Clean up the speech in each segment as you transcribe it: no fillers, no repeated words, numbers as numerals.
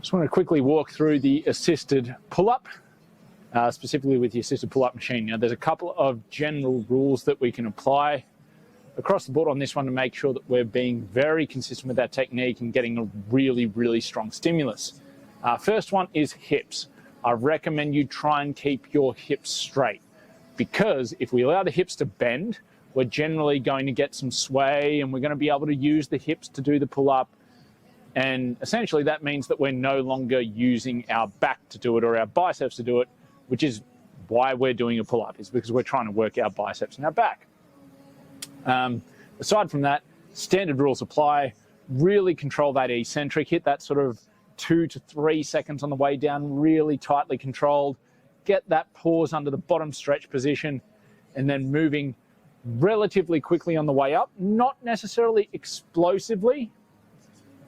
Just want to quickly walk through the assisted pull-up, specifically with the assisted pull-up machine. Now, there's a couple of general rules that we can apply across the board on this one to make sure that we're being very consistent with our technique and getting a really, really strong stimulus. First one is hips. I recommend you try and keep your hips straight, because if we allow the hips to bend, we're generally going to get some sway and we're going to be able to use the hips to do the pull-up. And essentially that means that we're no longer using our back to do it or our biceps to do it, which is why we're doing a pull-up, is because we're trying to work our biceps and our back. Aside from that, standard rules apply. Really control that eccentric. Hit that sort of 2 to 3 seconds on the way down, really tightly controlled. Get that pause under the bottom stretch position, and then moving relatively quickly on the way up, not necessarily explosively,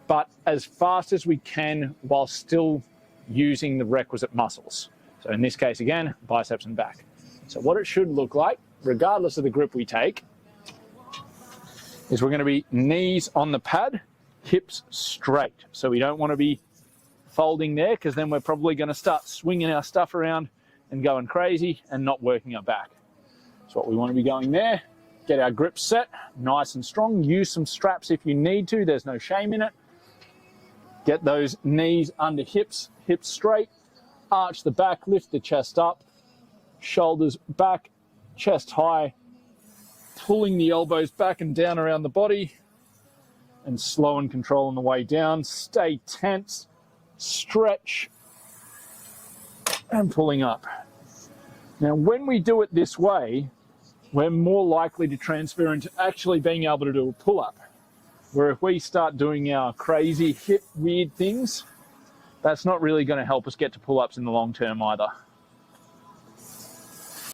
but as fast as we can while still using the requisite muscles. So in this case, again, biceps and back. So what it should look like, regardless of the grip we take, is we're going to be knees on the pad, hips straight. So we don't want to be folding there, because then we're probably going to start swinging our stuff around and going crazy and not working our back. So what we want to be going there, get our grip set, nice and strong. Use some straps if you need to, there's no shame in it. Get those knees under hips, hips straight, arch the back, lift the chest up, shoulders back, chest high, pulling the elbows back and down around the body, and slow and control on the way down. Stay tense, stretch, and pulling up. Now, when we do it this way, we're more likely to transfer into actually being able to do a pull-up. Where if we start doing our crazy hip weird things, that's not really going to help us get to pull-ups in the long term either.